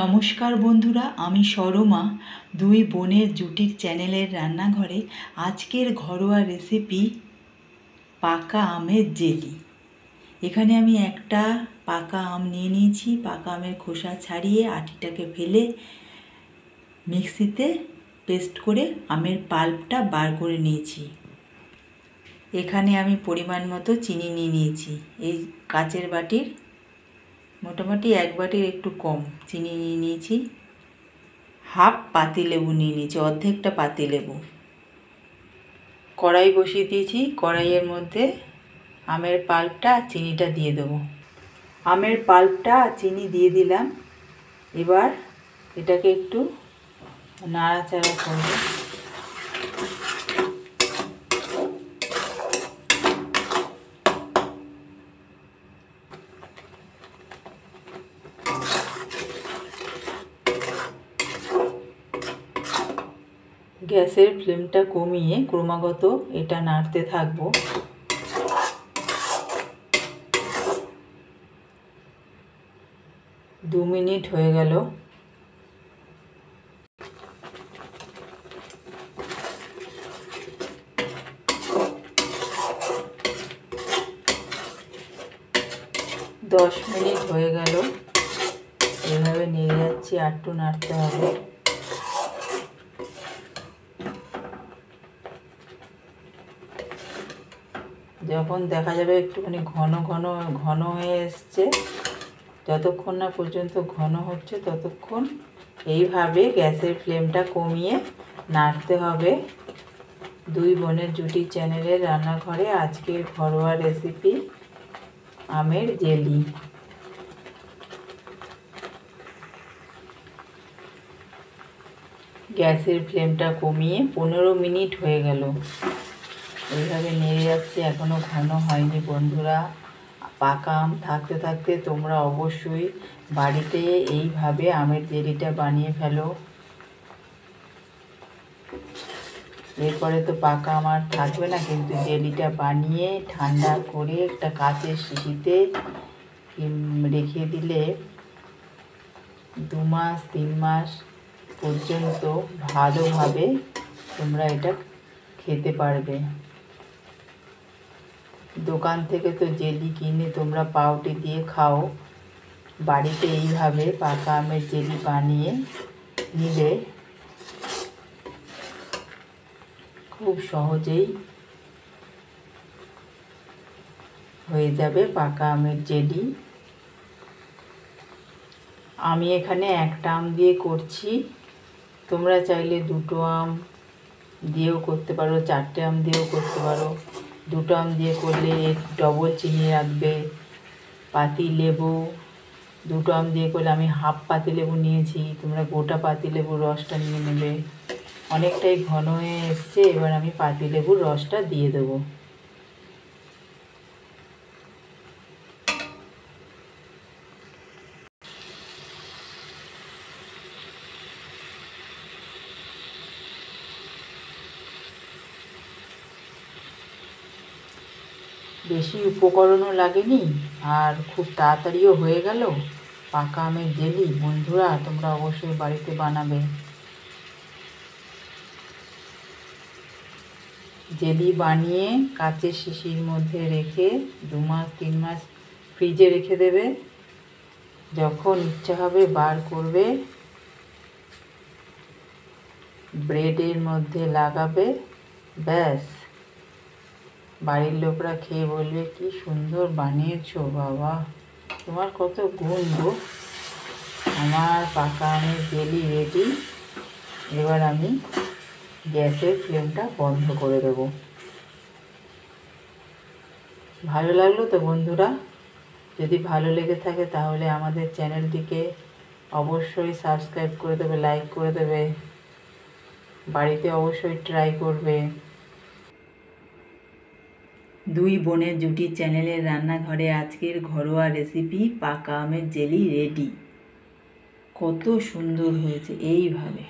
নমস্কার বন্ধুরা, আমি সরমা দুই বোনের জুটির চ্যানেলের রান্নাঘরে আজকের ঘরোয়া রেসিপি পাকা আমের জেলি। এখানে আমি একটা পাকা আম নিয়ে নিয়েছি। পাকা আমের খোসা ছাড়িয়ে আটিটাকে ফেলে মিক্সিতে পেস্ট করে আমের পাল্পটা বার করে নিয়েছি। এখানে আমি পরিমাণ মতো চিনি নিয়ে নিয়েছি। এই কাচের বাটির মোটামুটি এক বাটির একটু কম চিনি নিয়ে নিয়েছি। হাফ পাতিলেবু নিয়ে নিয়েছি, অর্ধেকটা পাতিলেবু। কড়াই বসিয়ে দিয়েছি। কড়াইয়ের মধ্যে আমের পাল্পটা চিনিটা দিয়ে দেবো। আমের পাল্পটা চিনি দিয়ে দিলাম। এবার এটাকে একটু নাড়াচাড়া করব। গ্যাসের ফ্লেমটা কমিয়ে ক্রমাগত এটা নাড়তে থাকবো। 2 মিনিট হয়ে গেল। দশ মিনিট হয়ে গেল। এভাবে নেড়ে যাচ্ছি, আর একটু নাড়তে হবে। যখন দেখা যাবে একটুখানি ঘন হয়ে এসছে, যতক্ষণ না পর্যন্ত ঘন হচ্ছে ততক্ষণ এইভাবে গ্যাসের ফ্লেমটা কমিয়ে নাড়তে হবে। দুই বোনের জুটি চ্যানেলের রান্নাঘরে আজকের ঘরোয়া রেসিপি আমের জেলি। গ্যাসের ফ্লেমটা কমিয়ে 15 মিনিট হয়ে গেল। এইভাবে নেড়ে যাচ্ছে, এখনও ঘন হয়নি বন্ধুরা। পাকা আম থাকতে থাকতে তোমরা অবশ্যই বাড়িতে এইভাবে আমের জেলিটা বানিয়ে ফেলো। এরপরে তো পাকা আম আর থাকবে না, কিন্তু জেলিটা বানিয়ে ঠান্ডা করে একটা কাচের শিশিতে রেখে দিলে 2 মাস 3 মাস পর্যন্ত ভালোভাবে তোমরা এটা খেতে পারবে। দোকান থেকে তো জেলি কিনে তোমরা পাউরুটি দিয়ে খাও, বাড়িতে এইভাবে পাকা আমের জেলি বানিয়ে নিলে খুব সহজেই হয়ে যাবে পাকা আমের জেলি। আমি এখানে একটা আম দিয়ে করছি, তোমরা চাইলে 2টো আম দিয়েও করতে পারো, 4টে আম দিয়েও করতে পারো। 2টো আম দিয়ে করলে ডবল চিনি রাখবে। পাতিলেবু 2টো আম দিয়ে করলে আমি হাফ পাতিলেবু নিয়েছি, তোমরা গোটা পাতিলেবুর রসটা নিয়ে নেবে। অনেকটাই ঘন হয়ে এসছে, এবার আমি পাতিলেবুর রসটা দিয়ে দেবো। বেশি উপকরণও লাগেনি আর খুব তাড়াতাড়িও হয়ে গেল পাকা আমের জেলি। বন্ধুরা, তোমরা অবশ্যই বাড়িতে বানাবে। জেলি বানিয়ে কাচের শিশির মধ্যে রেখে 2 মাস 3 মাস ফ্রিজে রেখে দেবে। যখন ইচ্ছা হবে বার করবে, ব্রেডের মধ্যে লাগাবে, ব্যাস বাড়ির লোকরা খেয়ে বলবে কি সুন্দর বানিয়েছো বাবা, তোমার কত গুণ গো। আমার পাকা আমের জেলি রেডি। এবার আমি গ্যাসের ফ্লেমটা বন্ধ করে দেব। ভালো লাগলো তো বন্ধুরা? যদি ভালো লেগে থাকে তাহলে আমাদের চ্যানেলটিকে অবশ্যই সাবস্ক্রাইব করে দেবে, লাইক করে দেবে, বাড়িতে অবশ্যই ট্রাই করবে। দুই বোনের জুটি চ্যানেলের রান্নাঘরে আজকের ঘরোয়া রেসিপি পাকা আমের জেলি রেডি। কত সুন্দর হয়েছে, এইভাবে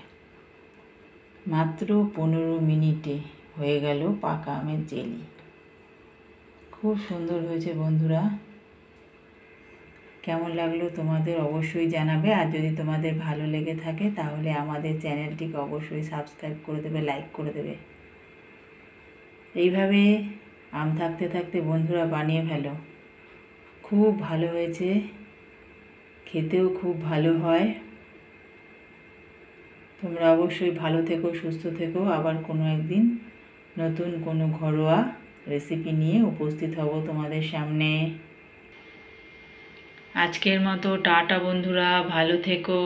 মাত্র 15 মিনিটে হয়ে গেল পাকা আমের জেলি। খুব সুন্দর হয়েছে বন্ধুরা। কেমন লাগলো তোমাদের অবশ্যই জানাবে। আর যদি তোমাদের ভালো লেগে থাকে তাহলে আমাদের চ্যানেলটিকে অবশ্যই সাবস্ক্রাইব করে দেবে, লাইক করে দেবে। এইভাবে আম থাকতে থাকতে বন্ধুরা বানিয়ে ফেলো, খুব ভালো হয়েছে, খেতেও খুব ভালো হয়। তোমরা অবশ্যই ভালো থেকো, সুস্থ থেকো। আবার কোনো একদিন নতুন কোনো ঘরোয়া রেসিপি নিয়ে উপস্থিত হব তোমাদের সামনে। আজকের মতো টাটা বন্ধুরা, ভালো থেকো।